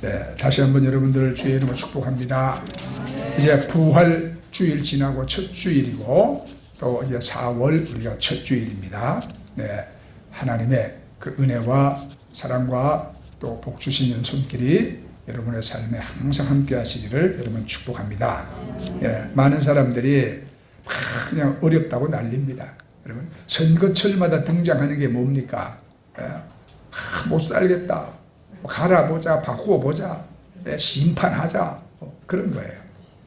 네, 다시 한번 여러분들을 주의 이름으로 축복합니다. 이제 부활 주일 지나고 첫 주일이고 또 이제 4월 우리가 첫 주일입니다. 네, 하나님의 그 은혜와 사랑과 또 복 주시는 손길이 여러분의 삶에 항상 함께 하시기를 여러분 축복합니다. 예, 많은 사람들이 그냥 어렵다고 난립니다. 여러분, 선거철마다 등장하는 게 뭡니까? 못 살겠다. 갈아보자, 바꾸어보자, 심판하자, 그런 거예요.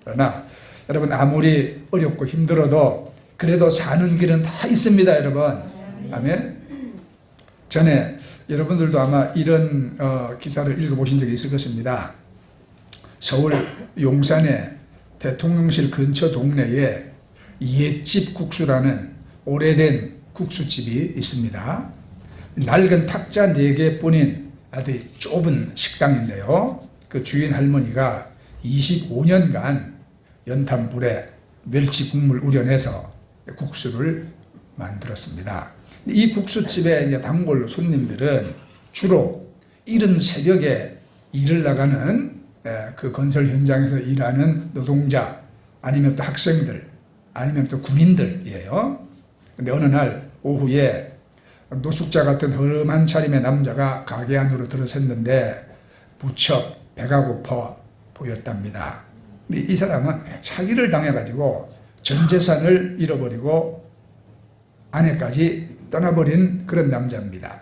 그러나 여러분, 아무리 어렵고 힘들어도 그래도 사는 길은 다 있습니다, 여러분. 아멘. 전에 여러분들도 아마 이런 기사를 읽어보신 적이 있을 것입니다. 서울 용산의 대통령실 근처 동네에 옛집 국수라는 오래된 국수집이 있습니다. 낡은 탁자 4개뿐인 아주 좁은 식당인데요. 그 주인 할머니가 25년간 연탄불에 멸치 국물 우려내서 국수를 만들었습니다. 이 국수집의 이제 단골 손님들은 주로 이른 새벽에 일을 나가는 그 건설 현장에서 일하는 노동자, 아니면 또 학생들, 아니면 또 군인들이에요. 근데 어느 날 오후에 노숙자 같은 허름한 차림의 남자가 가게 안으로 들어섰는데 무척 배가 고파 보였답니다. 이 사람은 사기를 당해가지고 전 재산을 잃어버리고 아내까지 떠나버린 그런 남자입니다.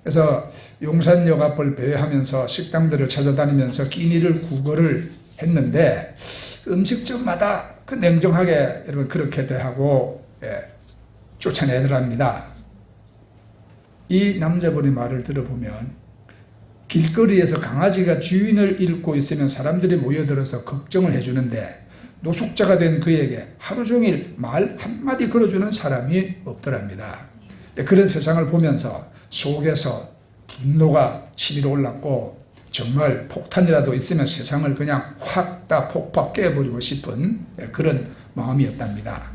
그래서 용산역 앞을 배회하면서 식당들을 찾아다니면서 끼니를 구걸을 했는데 음식점마다 그 냉정하게 여러분 그렇게 대하고 쫓아내더랍니다. 이 남자분의 말을 들어보면 길거리에서 강아지가 주인을 잃고 있으면 사람들이 모여들어서 걱정을 해주는데 노숙자가 된 그에게 하루 종일 말 한마디 걸어주는 사람이 없더랍니다. 그런 세상을 보면서 속에서 분노가 치밀어 올랐고 정말 폭탄이라도 있으면 세상을 그냥 확 다 폭파 깨버리고 싶은 그런 마음이었답니다.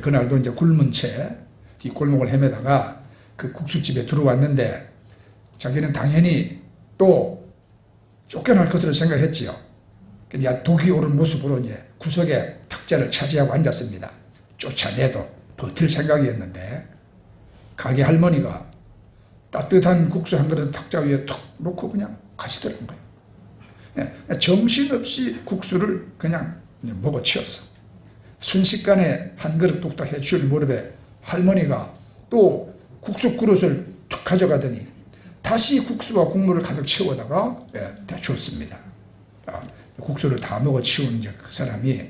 그날도 이제 굶은 채 뒷골목을 헤매다가 그 국수집에 들어왔는데 자기는 당연히 또 쫓겨날 것으로 생각했지요. 그냥 독이 오른 모습으로 이제 구석에 탁자를 차지하고 앉았습니다. 쫓아내도 버틸 생각이었는데 가게 할머니가 따뜻한 국수 한 그릇 탁자 위에 툭 놓고 그냥 가시더라는 거예요. 정신없이 국수를 그냥 먹어치웠어. 순식간에 한 그릇 뚝딱 해줄 무렵에 할머니가 또 국수 그릇을 툭 가져가더니 다시 국수와 국물을 가득 채워다가 대주었습니다. 국수를 다 먹어치운 이제 그 사람이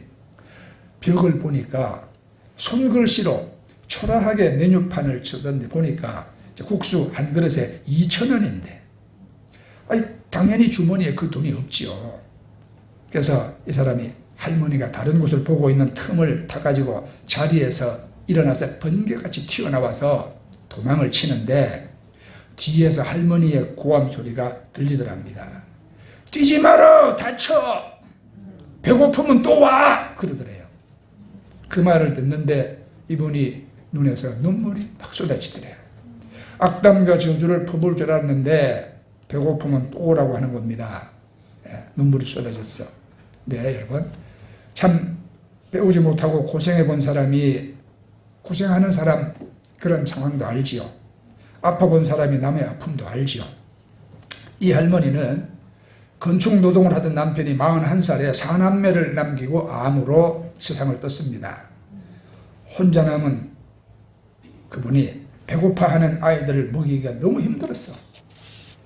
벽을 보니까 손글씨로 초라하게 메뉴판을 쓰던데 보니까 국수 한 그릇에 2,000원인데 당연히 주머니에 그 돈이 없지요. 그래서 이 사람이 할머니가 다른 곳을 보고 있는 틈을 타가지고 자리에서 일어나서 번개같이 튀어나와서 도망을 치는데 뒤에서 할머니의 고함 소리가 들리더랍니다. 뛰지 마라, 다쳐. 배고프면 또 와, 그러더래요. 그 말을 듣는데 이분이 눈에서 눈물이 막 쏟아지더래요. 악담과 저주를 퍼부을 줄 알았는데 배고프면 또 오라고 하는 겁니다. 눈물이 쏟아졌어. 네, 여러분, 참 배우지 못하고 고생해 본 사람이 고생하는 사람 그런 상황도 알지요. 아파 본 사람이 남의 아픔도 알지요. 이 할머니는 건축 노동을 하던 남편이 41살에 4남매를 남기고 암으로 세상을 떴습니다. 혼자 남은 그분이 배고파하는 아이들을 먹이기가 너무 힘들었어.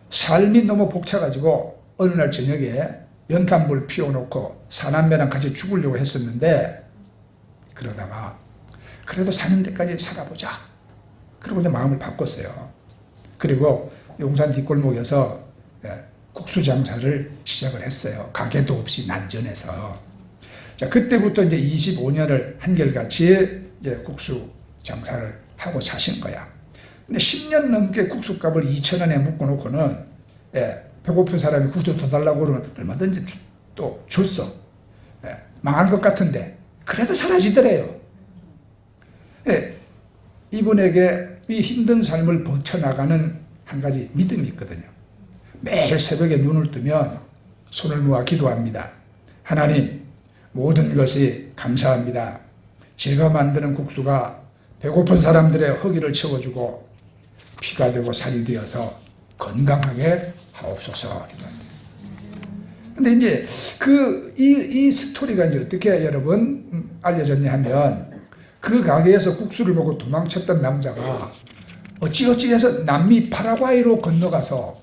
삶이 너무 벅차가지고 어느 날 저녁에 연탄불 피워놓고 4남매랑 같이 죽으려고 했었는데 그러다가 그래도 사는 데까지 살아보자. 그러고 이제 마음을 바꿨어요. 그리고 용산 뒷골목에서 국수 장사를 시작을 했어요. 가게도 없이 난전해서. 자, 그때부터 이제 25년을 한결같이 이제 국수 장사를 하고 사신 거야. 근데 10년 넘게 국수값을 2,000원에 묶어놓고는 배고픈 사람이 국수 더 달라고 그러면 얼마든지 또 줬어. 망한 것 같은데 그래도 사라지더래요. 이분에게 이 힘든 삶을 버텨나가는 한 가지 믿음이 있거든요. 매일 새벽에 눈을 뜨면 손을 모아 기도합니다. 하나님, 모든 것이 감사합니다. 제가 만드는 국수가 배고픈 사람들의 허기를 채워주고 피가 되고 살이 되어서 건강하게 하옵소서 기도합니다. 근데 이제 이 스토리가 이제 어떻게 여러분 알려졌냐 하면, 그 가게에서 국수를 먹고 도망쳤던 남자가 어찌어찌해서 남미 파라과이로 건너가서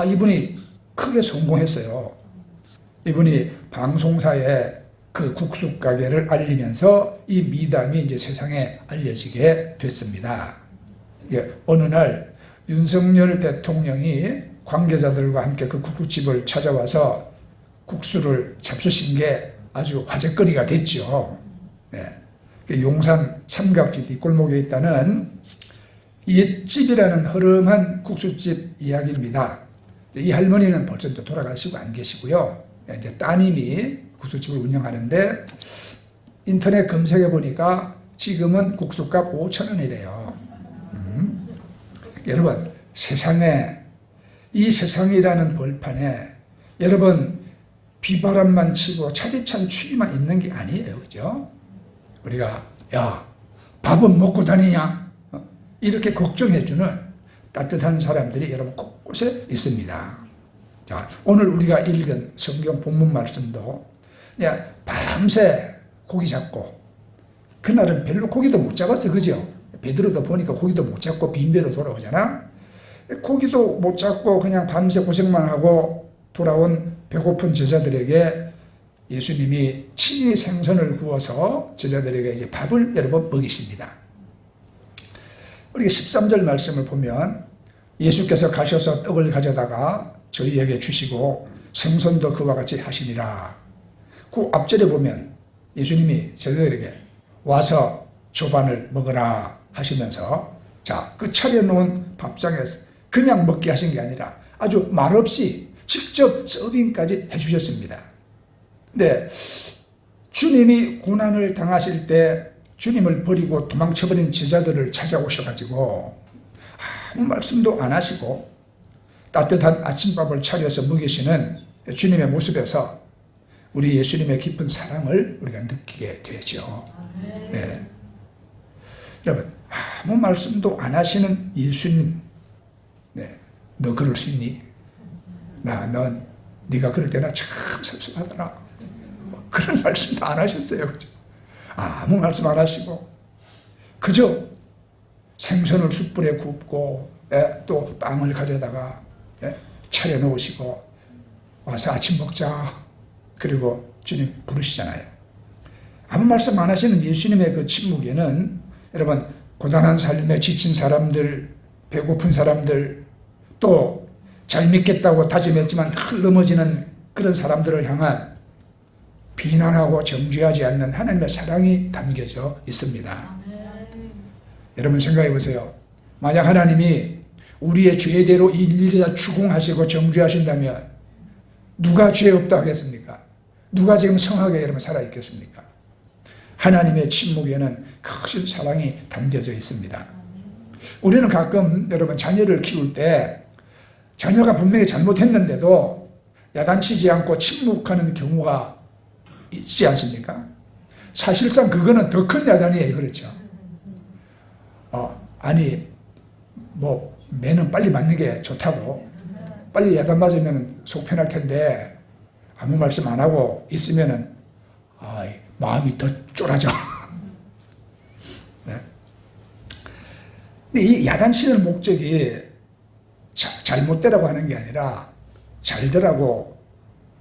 이분이 크게 성공했어요. 이분이 방송사에 그 국수 가게를 알리면서 이 미담이 이제 세상에 알려지게 됐습니다. 어느 날 윤석열 대통령이 관계자들과 함께 그 국수집을 찾아와서 국수를 잡수신 게 아주 화제거리가 됐죠. 네. 용산 삼각지 뒷골목에 있다는 옛집이라는 허름한 국수집 이야기입니다. 이 할머니는 벌써 돌아가시고 안 계시고요. 이제 따님이 국수집을 운영하는데, 인터넷 검색해 보니까 지금은 국수값 5,000원이래요. 여러분, 이 세상이라는 벌판에 여러분 비바람만 치고 차디찬 추위만 있는 게 아니에요. 그죠? 우리가 야, 밥은 먹고 다니냐? 이렇게 걱정해주는 따뜻한 사람들이 여러분 곳곳에 있습니다. 자, 오늘 우리가 읽은 성경 본문 말씀도 밤새 고기 잡고, 그날은 별로 고기도 못 잡았어. 그죠? 베드로도 보니까 고기도 못 잡고 빈배로 돌아오잖아. 고기도 못 잡고 그냥 밤새 고생만 하고 돌아온 배고픈 제자들에게 예수님이 친히 생선을 구워서 제자들에게 이제 밥을 여러분 먹이십니다. 우리가 13절 말씀을 보면, 예수께서 가셔서 떡을 가져다가 저희에게 주시고 생선도 그와 같이 하시니라. 그 앞절에 보면 예수님이 제자들에게 와서 조반을 먹으라 하시면서, 자, 그 차려놓은 밥상에서 그냥 먹게 하신 게 아니라 아주 말없이 직접 서빙까지 해주셨습니다. 근데 주님이 고난을 당하실 때 주님을 버리고 도망쳐버린 제자들을 찾아오셔가지고 아무 말씀도 안 하시고 따뜻한 아침밥을 차려서 먹이시는 주님의 모습에서 우리 예수님의 깊은 사랑을 우리가 느끼게 되죠. 네. 여러분, 아무 말씀도 안 하시는 예수님, 네, 너 그럴 수 있니? 넌 네가 그럴 때나 참 섭섭하더라. 그런 말씀도 안 하셨어요. 그죠? 아무 말씀 안 하시고 그저 생선을 숯불에 굽고 또 빵을 가져다가 차려 놓으시고 와서 아침 먹자. 그리고 주님 부르시잖아요. 아무 말씀 안 하시는 예수님의 그 침묵에는 여러분, 고단한 삶에 지친 사람들, 배고픈 사람들, 또 잘 믿겠다고 다짐했지만 늘 넘어지는 그런 사람들을 향한 비난하고 정죄하지 않는 하나님의 사랑이 담겨져 있습니다. 여러분 생각해 보세요. 만약 하나님이 우리의 죄대로 일일이 다 추궁하시고 정죄하신다면 누가 죄 없다 하겠습니까? 누가 지금 성하게 여러분 살아있겠습니까? 하나님의 침묵에는 크신 사랑이 담겨져 있습니다. 우리는 가끔 여러분 자녀를 키울 때 자녀가 분명히 잘못했는데도 야단치지 않고 침묵하는 경우가 있지 않습니까? 사실상 그거는 더 큰 야단이에요. 그렇죠? 아니 뭐 매는 빨리 맞는 게 좋다고, 빨리 야단 맞으면 속 편할 텐데 아무 말씀 안 하고 있으면은 마음이 더 쫄아져. 네. 근데 이 야단치는 목적이 잘못되라고 하는 게 아니라 잘되라고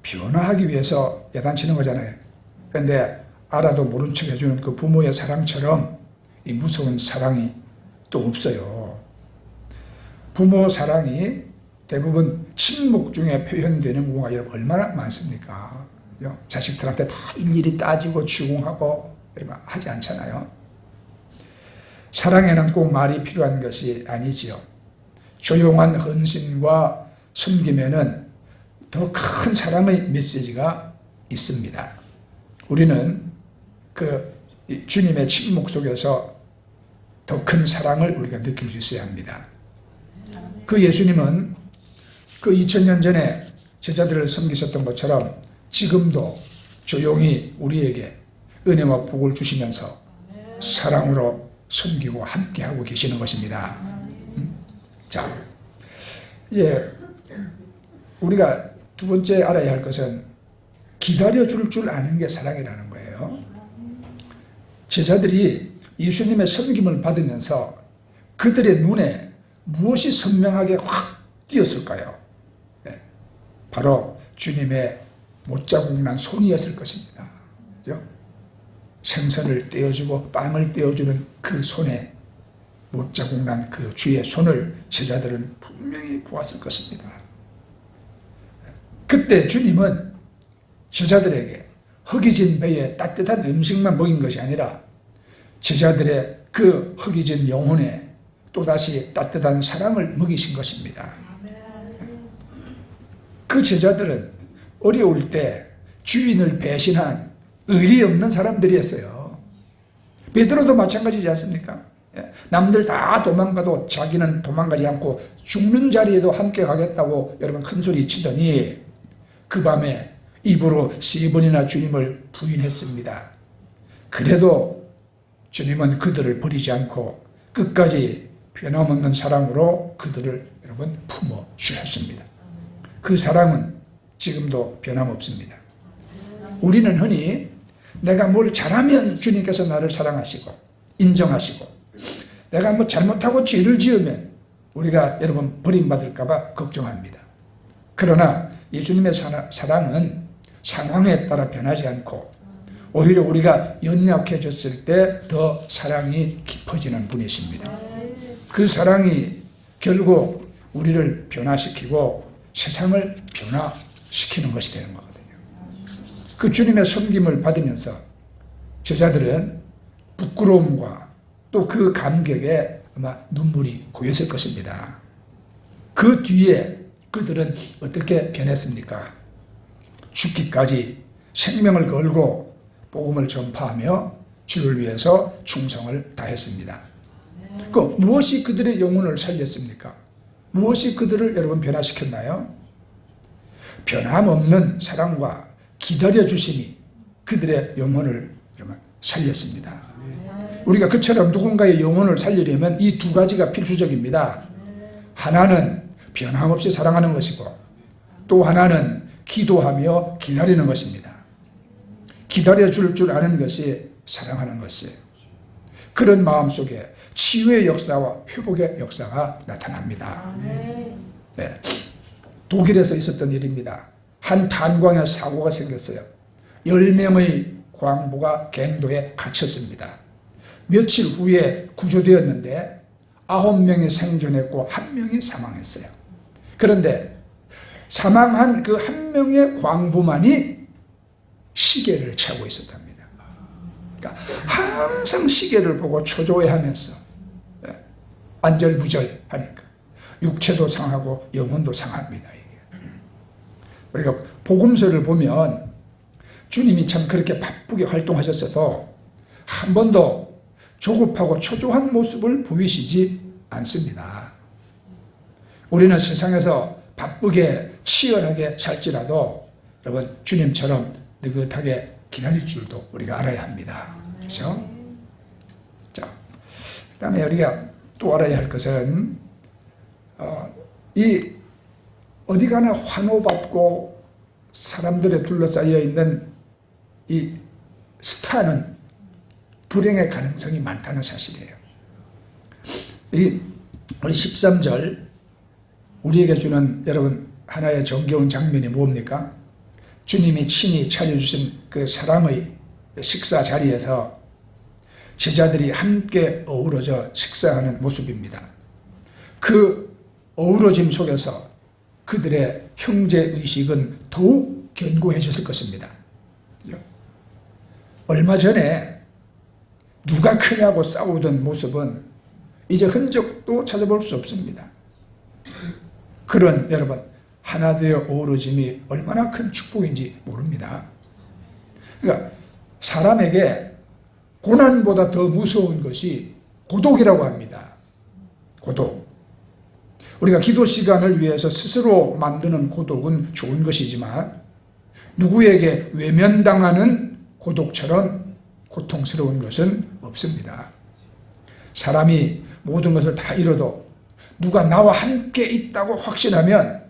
변화하기 위해서 야단치는 거잖아요. 그런데 알아도 모른 척 해주는 그 부모의 사랑처럼 이 무서운 사랑이 또 없어요. 부모 사랑이 대부분 침묵 중에 표현되는 경우가 여러분 얼마나 많습니까? 자식들한테 다 일일이 따지고 추궁하고 하지 않잖아요. 사랑에는 꼭 말이 필요한 것이 아니지요. 조용한 헌신과 섬김에는 더 큰 사랑의 메시지가 있습니다. 우리는 그 주님의 침묵 속에서 더 큰 사랑을 우리가 느낄 수 있어야 합니다. 그 예수님은 그 2000년 전에 제자들을 섬기셨던 것처럼 지금도 조용히 우리에게 은혜와 복을 주시면서 사랑으로 섬기고 함께하고 계시는 것입니다. 자, 이제 우리가 두 번째 알아야 할 것은 기다려줄 줄 아는 게 사랑이라는 거예요. 제자들이 예수님의 섬김을 받으면서 그들의 눈에 무엇이 선명하게 확 띄었을까요? 네, 바로 주님의 못자국 난 손이었을 것입니다. 그죠? 생선을 떼어주고 빵을 떼어주는 그 손에 못자국 난 그 주의 손을 제자들은 분명히 보았을 것입니다. 그때 주님은 제자들에게 허기진 배에 따뜻한 음식만 먹인 것이 아니라 제자들의 그 허기진 영혼에 또다시 따뜻한 사랑을 먹이신 것입니다. 그 제자들은 어려울 때 주인을 배신한 의리 없는 사람들이었어요. 베드로도 마찬가지지 않습니까? 남들 다 도망가도 자기는 도망가지 않고 죽는 자리에도 함께 가겠다고 여러분 큰소리 치더니 그 밤에 입으로 3번이나 주님을 부인했습니다. 그래도 주님은 그들을 버리지 않고 끝까지 변함없는 사랑으로 그들을 여러분 품어 주셨습니다. 그 사랑은 지금도 변함없습니다. 우리는 흔히 내가 뭘 잘하면 주님께서 나를 사랑하시고 인정하시고 내가 뭐 잘못하고 죄를 지으면 우리가 여러분 버림받을까 봐 걱정합니다. 그러나 예수님의 사랑은 상황에 따라 변하지 않고 오히려 우리가 연약해졌을 때 더 사랑이 깊어지는 분이십니다. 그 사랑이 결국 우리를 변화시키고 세상을 변화시키는 것이 되는 거거든요. 그 주님의 섬김을 받으면서 제자들은 부끄러움과 또 그 감격에 아마 눈물이 고였을 것입니다. 그 뒤에 그들은 어떻게 변했습니까? 죽기까지 생명을 걸고 복음을 전파하며 주를 위해서 충성을 다했습니다. 그 무엇이 그들의 영혼을 살렸습니까? 무엇이 그들을 여러분 변화시켰나요? 변함없는 사랑과 기다려주심이 그들의 영혼을 여러분 살렸습니다. 우리가 그처럼 누군가의 영혼을 살리려면 이 두 가지가 필수적입니다. 하나는 변함없이 사랑하는 것이고 또 하나는 기도하며 기다리는 것입니다. 기다려줄 줄 아는 것이 사랑하는 것이에요. 그런 마음속에 치유의 역사와 회복의 역사가 나타납니다. 네. 독일에서 있었던 일입니다. 한 탄광에 사고가 생겼어요. 10명의 광부가 갱도에 갇혔습니다. 며칠 후에 구조되었는데 9명이 생존했고 1명이 사망했어요. 그런데 사망한 그 1명의 광부만이 시계를 채고 있었답니다. 그러니까 항상 시계를 보고 초조해하면서 안절부절하니까 육체도 상하고 영혼도 상합니다. 이게. 우리가 복음서를 보면 주님이 참 그렇게 바쁘게 활동하셨어도 한 번도 조급하고 초조한 모습을 보이시지 않습니다. 우리는 세상에서 바쁘게 치열하게 살지라도 여러분 주님처럼 느긋하게 기다릴 줄도 우리가 알아야 합니다. 그렇죠? 자, 그다음에 우리가 또 알아야 할 것은 이 어디 가나 환호받고 사람들에 둘러싸여 있는 이 스타는 불행의 가능성이 많다는 사실이에요. 우리 13절 우리에게 주는 여러분 하나의 정겨운 장면이 뭡니까? 주님이 친히 차려주신 그 사랑의 식사 자리에서 제자들이 함께 어우러져 식사하는 모습입니다. 그 어우러짐 속에서 그들의 형제의식은 더욱 견고해졌을 것입니다. 얼마 전에 누가 크냐고 싸우던 모습은 이제 흔적도 찾아볼 수 없습니다. 그런 여러분 하나 되어 어우러짐이 얼마나 큰 축복인지 모릅니다. 그러니까 사람에게 고난보다 더 무서운 것이 고독이라고 합니다. 고독. 우리가 기도 시간을 위해서 스스로 만드는 고독은 좋은 것이지만 누구에게 외면당하는 고독처럼 고통스러운 것은 없습니다. 사람이 모든 것을 다 이뤄도 누가 나와 함께 있다고 확신하면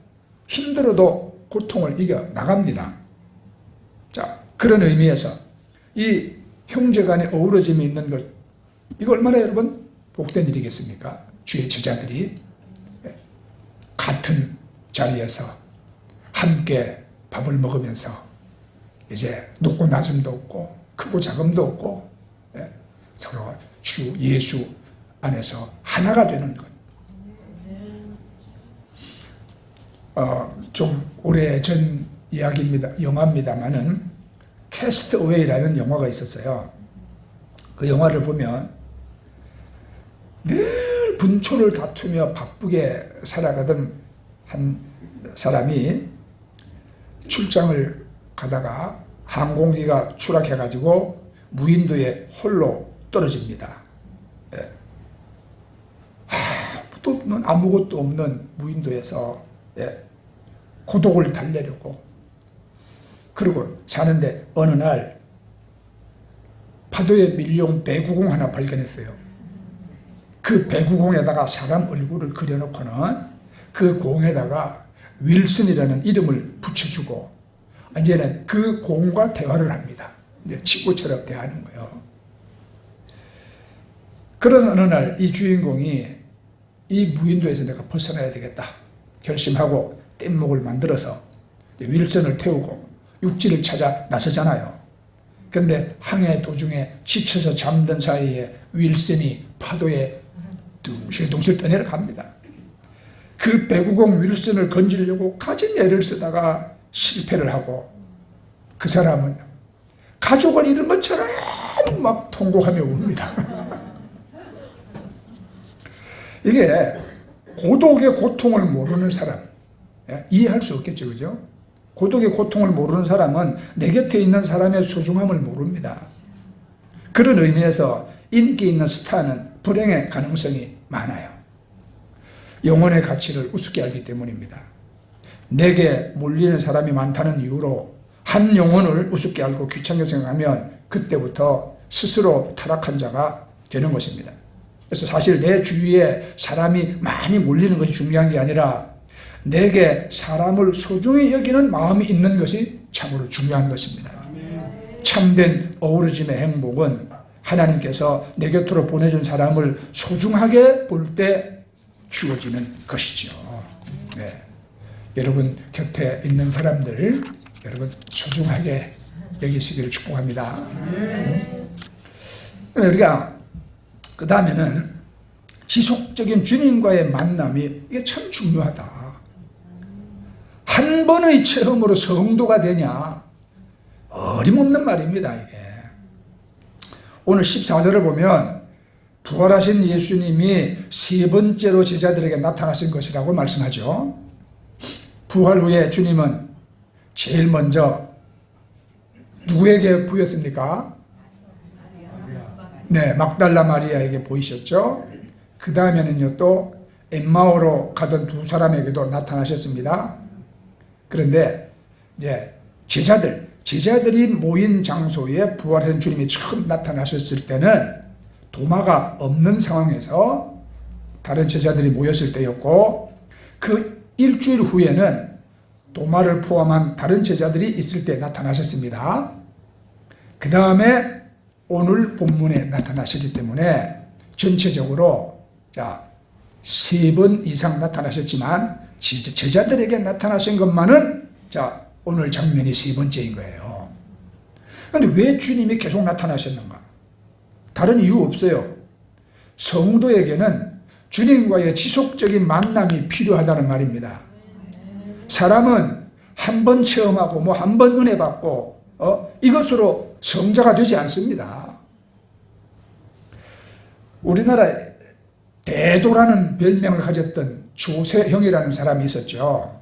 힘들어도 고통을 이겨 나갑니다. 자, 그런 의미에서 이 형제 간의 어우러짐이 있는 것, 이거 얼마나 여러분 복된 일이겠습니까? 주의 제자들이 같은 자리에서 함께 밥을 먹으면서 이제 높고 낮음도 없고 크고 작음도 없고 서로 주 예수 안에서 하나가 되는 것. 좀 오래전 이야기입니다. 영화입니다만은 캐스트 어웨이라는 영화가 있었어요. 그 영화를 보면 늘 분초를 다투며 바쁘게 살아가던 한 사람이 출장을 가다가 항공기가 추락해가지고 무인도에 홀로 떨어집니다. 아무것도 없는 무인도에서 고독을 달래려고 그러고 사는데 어느 날 파도에 밀려온 배구공 하나 발견했어요. 그 배구공에다가 사람 얼굴을 그려놓고는 그 공에다가 윌슨이라는 이름을 붙여주고 이제는 그 공과 대화를 합니다. 이제 친구처럼 대하는 거예요. 그런 어느 날 이 주인공이 이 무인도에서 내가 벗어나야 되겠다 결심하고 뗏목을 만들어서 윌슨을 태우고 육지를 찾아 나서잖아요. 그런데 항해 도중에 지쳐서 잠든 사이에 윌슨이 파도에 둥실둥실 떠내려갑니다. 그 배구공 윌슨을 건지려고 가진 애를 쓰다가 실패를 하고 그 사람은 가족을 잃은 것처럼 막 통곡하며 웁니다. 이게 고독의 고통을 모르는 사람, 이해할 수 없겠죠, 그죠? 고독의 고통을 모르는 사람은 내 곁에 있는 사람의 소중함을 모릅니다. 그런 의미에서 인기 있는 스타는 불행의 가능성이 많아요. 영혼의 가치를 우습게 알기 때문입니다. 내게 몰리는 사람이 많다는 이유로 한 영혼을 우습게 알고 귀찮게 생각하면 그때부터 스스로 타락한 자가 되는 것입니다. 그래서 사실 내 주위에 사람이 많이 몰리는 것이 중요한 게 아니라 내게 사람을 소중히 여기는 마음이 있는 것이 참으로 중요한 것입니다. 참된 어우러짐의 행복은 하나님께서 내 곁으로 보내준 사람을 소중하게 볼 때 주어지는 것이죠. 네. 여러분 곁에 있는 사람들 여러분 소중하게 여기시기를 축복합니다. 우리가 그 다음에는 지속적인 주님과의 만남이 이게 참 중요하다. 한 번의 체험으로 성도가 되냐? 어림없는 말입니다, 이게. 오늘 14절을 보면 부활하신 예수님이 세 번째로 제자들에게 나타나신 것이라고 말씀하죠. 부활 후에 주님은 제일 먼저 누구에게 보였습니까? 네, 막달라 마리아에게 보이셨죠. 그 다음에는요 또 엠마오로 가던 두 사람에게도 나타나셨습니다. 그런데 이제 제자들이 모인 장소에 부활한 주님이 처음 나타나셨을 때는 도마가 없는 상황에서 다른 제자들이 모였을 때였고, 그 일주일 후에는 도마를 포함한 다른 제자들이 있을 때 나타나셨습니다. 그 다음에 오늘 본문에 나타나셨기 때문에 전체적으로 세 번 이상 나타나셨지만 제자들에게 나타나신 것만은 오늘 장면이 세 번째인 거예요. 그런데 왜 주님이 계속 나타나셨는가? 다른 이유 없어요. 성도에게는 주님과의 지속적인 만남이 필요하다는 말입니다. 사람은 한 번 체험하고 한 번 은혜 받고 이것으로 성자가 되지 않습니다. 우리나라에 대도라는 별명을 가졌던 조세형이라는 사람이 있었죠.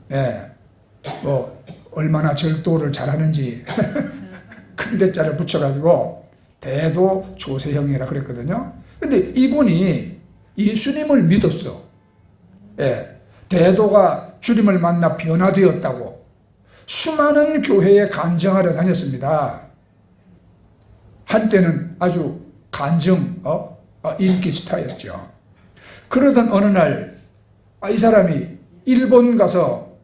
네. 얼마나 절도를 잘하는지 큰 대자를 붙여가지고 대도 조세형이라 그랬거든요. 근데 이분이 예수님을 믿었어. 예, 대도가 주님을 만나 변화되었다고 수많은 교회에 간증하러 다녔습니다. 한때는 아주 간증 인기 스타였죠. 그러던 어느 날 이 사람이 일본 가서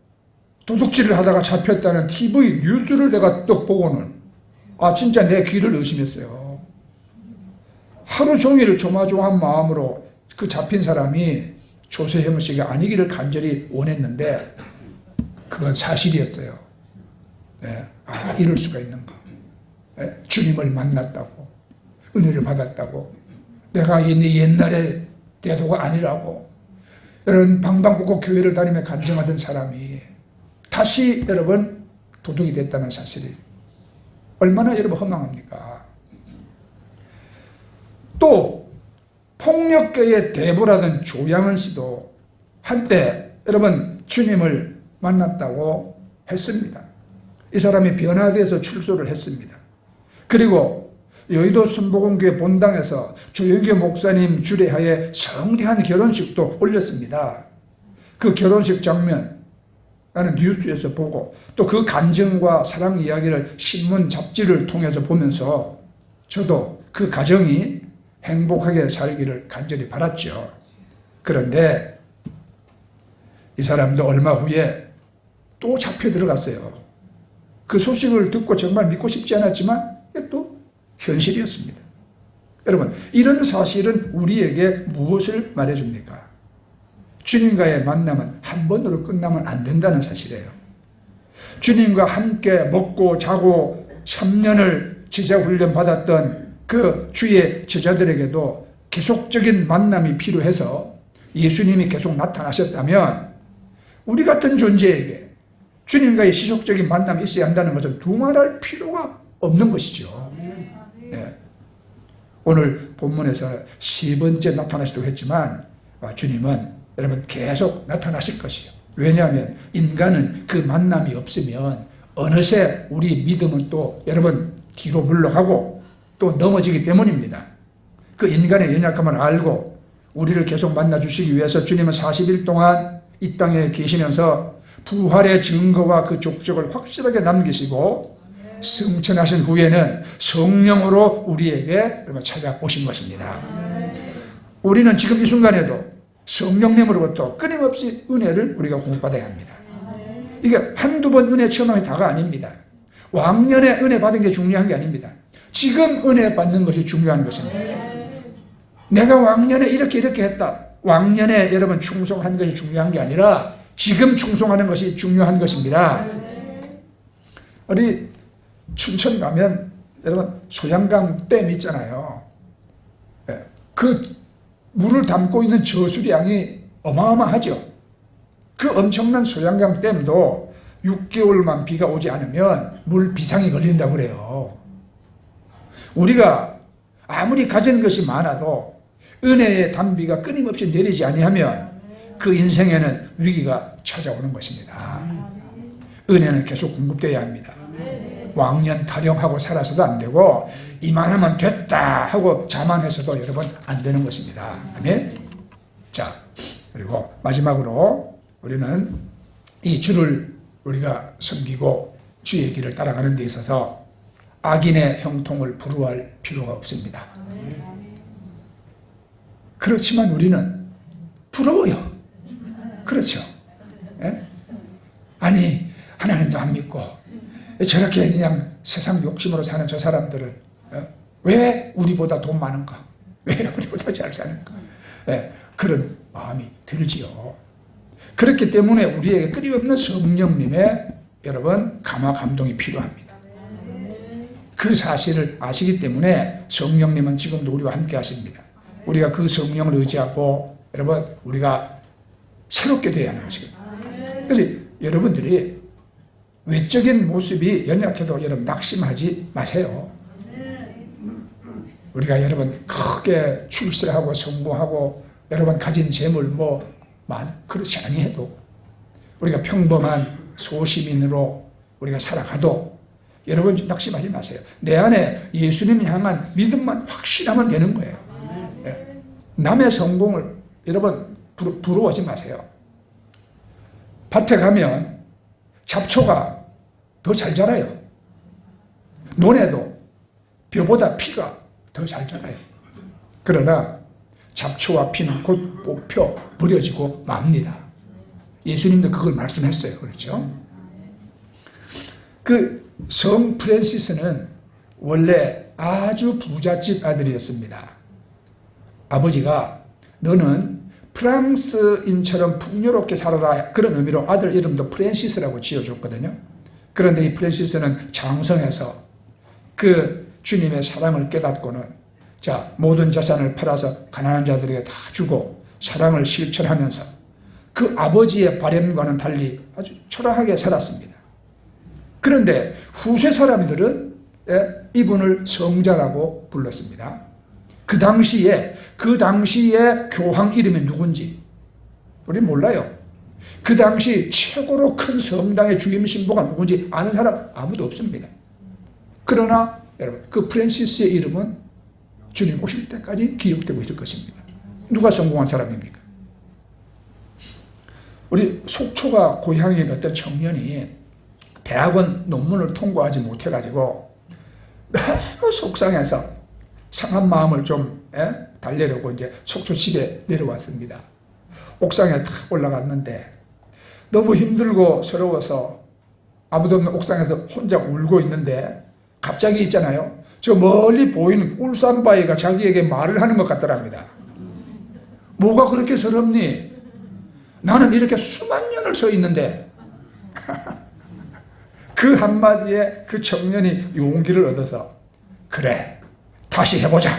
도둑질을 하다가 잡혔다는 TV 뉴스를 내가 또 보고는 진짜 내 귀를 의심했어요. 하루 종일 조마조마한 마음으로 그 잡힌 사람이 조세형 씨가 아니기를 간절히 원했는데 그건 사실이었어요. 예, 이럴 수가 있는가. 예, 주님을 만났다고, 은혜를 받았다고, 내가 옛날에 대도가 아니라고 여러분 방방곡곡 교회를 다니며 간증하던 사람이 다시 여러분 도둑이 됐다는 사실이 얼마나 여러분 허망합니까? 또 폭력계의 대부라던 조양은 씨도 한때 여러분 주님을 만났다고 했습니다. 이 사람이 변화돼서 출소를 했습니다. 그리고 여의도 순복음교회 본당에서 조영교 목사님 주례하에 성대한 결혼식도 올렸습니다. 그 결혼식 장면 나는 뉴스에서 보고 또 그 간증과 사랑 이야기를 신문 잡지를 통해서 보면서 저도 그 가정이 행복하게 살기를 간절히 바랐죠. 그런데 이 사람도 얼마 후에 또 잡혀 들어갔어요. 그 소식을 듣고 정말 믿고 싶지 않았지만 또 현실이었습니다. 여러분, 이런 사실은 우리에게 무엇을 말해줍니까? 주님과의 만남은 한 번으로 끝나면 안 된다는 사실이에요. 주님과 함께 먹고 자고 3년을 제자 훈련 받았던 그 주의 제자들에게도 계속적인 만남이 필요해서 예수님이 계속 나타나셨다면 우리 같은 존재에게 주님과의 지속적인 만남이 있어야 한다는 것은 두말할 필요가 없는 것이죠. 네. 오늘 본문에서 세 번째 나타나시다고 했지만 주님은 여러분 계속 나타나실 것이요. 왜냐하면 인간은 그 만남이 없으면 어느새 우리 믿음은 또 여러분 뒤로 물러가고 또 넘어지기 때문입니다. 그 인간의 연약함을 알고 우리를 계속 만나주시기 위해서 주님은 40일 동안 이 땅에 계시면서 부활의 증거와 그 족적을 확실하게 남기시고 승천하신 후에는 성령으로 우리에게 찾아오신 것입니다. 우리는 지금 이 순간에도 성령님으로부터 끊임없이 은혜를 우리가 공급받아야 합니다. 이게 한두 번 은혜 체험한 게 다가 아닙니다. 왕년에 은혜 받은 게 중요한 게 아닙니다. 지금 은혜 받는 것이 중요한 것입니다. 내가 왕년에 이렇게 했다. 왕년에 여러분 충성한 것이 중요한 게 아니라 지금 충성하는 것이 중요한 것입니다. 우리 춘천 가면 여러분 소양강 댐 있잖아요. 그 물을 담고 있는 저수량이 어마어마하죠. 그 엄청난 소양강 댐도 6개월만 비가 오지 않으면 물 비상이 걸린다고 그래요. 우리가 아무리 가진 것이 많아도 은혜의 단비가 끊임없이 내리지 아니하면 그 인생에는 위기가 찾아오는 것입니다. 은혜는 계속 공급되어야 합니다. 왕년 타령하고 살아서도 안 되고 이만하면 됐다 하고 자만해서도 여러분 안 되는 것입니다. 아멘. 자, 그리고 마지막으로 우리는 이 주를 우리가 섬기고 주의 길을 따라가는 데 있어서 악인의 형통을 부러워할 필요가 없습니다. 그렇지만 우리는 부러워요. 그렇죠. 예? 아니 하나님도 안 믿고 저렇게 그냥 세상 욕심으로 사는 저 사람들은 왜 우리보다 돈 많은가? 왜 우리보다 잘 사는가? 그런 마음이 들지요. 그렇기 때문에 우리에게 끊임없는 성령님의 여러분 감화 감동이 필요합니다. 그 사실을 아시기 때문에 성령님은 지금도 우리와 함께 하십니다. 우리가 그 성령을 의지하고 여러분 우리가 새롭게 되어야 하는 것이거든요. 그래서 여러분들이 외적인 모습이 연약해도 여러분 낙심하지 마세요. 우리가 여러분 크게 출세하고 성공하고 여러분 가진 재물 그렇지 아니해도 우리가 평범한 소시민으로 우리가 살아가도 여러분 낙심하지 마세요. 내 안에 예수님 향한 믿음만 확실하면 되는 거예요. 남의 성공을 여러분 부러워하지 마세요. 밭에 가면 잡초가 더 잘 자라요. 논에도 벼보다 피가 더 잘 자라요. 그러나 잡초와 피는 곧 뽑혀 버려지고 맙니다. 예수님도 그걸 말씀했어요. 그렇죠? 그 성 프랜시스는 원래 아주 부잣집 아들이었습니다. 아버지가 너는 프랑스인처럼 풍요롭게 살아라, 그런 의미로 아들 이름도 프랜시스라고 지어줬거든요. 그런데 이 프랜시스는 장성해서 그 주님의 사랑을 깨닫고는 모든 자산을 팔아서 가난한 자들에게 다 주고 사랑을 실천하면서 그 아버지의 바램과는 달리 아주 초라하게 살았습니다. 그런데 후세 사람들은 이분을 성자라고 불렀습니다. 그 당시에 교황 이름이 누군지 우리 몰라요. 그 당시 최고로 큰 성당의 주임 신부가 누군지 아는 사람 아무도 없습니다. 그러나 여러분, 그 프랜시스의 이름은 주님 오실 때까지 기억되고 있을 것입니다. 누가 성공한 사람입니까? 우리 속초가 고향인 어떤 청년이 대학원 논문을 통과하지 못해가지고 너무 속상해서 상한 마음을 좀 달래려고 이제 속초 집에 내려왔습니다. 옥상에 탁 올라갔는데 너무 힘들고 서러워서 아무도 없는 옥상에서 혼자 울고 있는데 갑자기 있잖아요, 저 멀리 보이는 울산바위가 자기에게 말을 하는 것 같더랍니다. 뭐가 그렇게 서럽니? 나는 이렇게 수만 년을 서 있는데. 그 한마디에 그 청년이 용기를 얻어서 그래, 다시 해보자,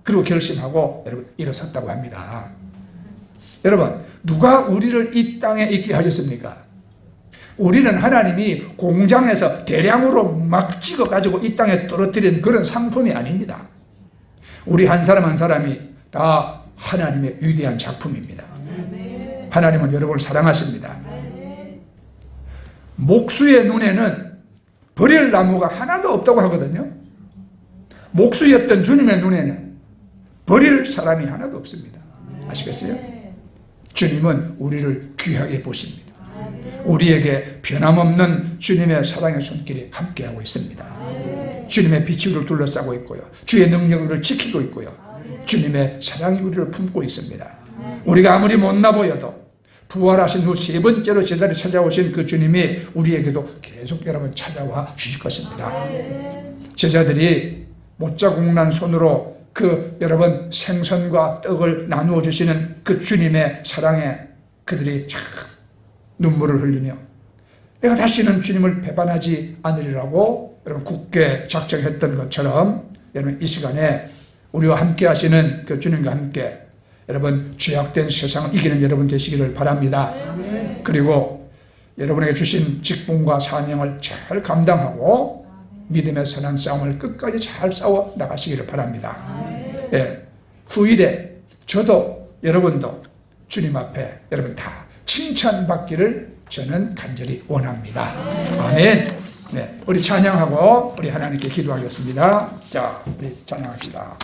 그리고 결심하고 여러분 일어섰다고 합니다. 여러분, 누가 우리를 이 땅에 있게 하셨습니까? 우리는 하나님이 공장에서 대량으로 막 찍어가지고 이 땅에 떨어뜨린 그런 상품이 아닙니다. 우리 한 사람 한 사람이 다 하나님의 위대한 작품입니다. 하나님은 여러분을 사랑하십니다. 목수의 눈에는 버릴 나무가 하나도 없다고 하거든요. 목수였던 주님의 눈에는 버릴 사람이 하나도 없습니다. 아시겠어요? 주님은 우리를 귀하게 보십니다. 우리에게 변함없는 주님의 사랑의 손길이 함께하고 있습니다. 주님의 빛이 우리를 둘러싸고 있고요, 주의 능력이 우리를 지키고 있고요, 주님의 사랑이 우리를 품고 있습니다. 우리가 아무리 못나 보여도 부활하신 후 세 번째로 제자리에 찾아오신 그 주님이 우리에게도 계속 여러분 찾아와 주실 것입니다. 제자들이 못자국난 손으로 그 여러분 생선과 떡을 나누어 주시는 그 주님의 사랑에 그들이 눈물을 흘리며 내가 다시는 주님을 배반하지 않으리라고 여러분 굳게 작정했던 것처럼 여러분 이 시간에 우리와 함께 하시는 그 주님과 함께 여러분 죄악된 세상을 이기는 여러분 되시기를 바랍니다. 그리고 여러분에게 주신 직분과 사명을 잘 감당하고 믿음의 선한 싸움을 끝까지 잘 싸워 나가시기를 바랍니다. 후일에 저도 여러분도 주님 앞에 여러분 다 칭찬받기를 저는 간절히 원합니다. 아멘. 우리 찬양하고 우리 하나님께 기도하겠습니다. 자, 우리 찬양합시다.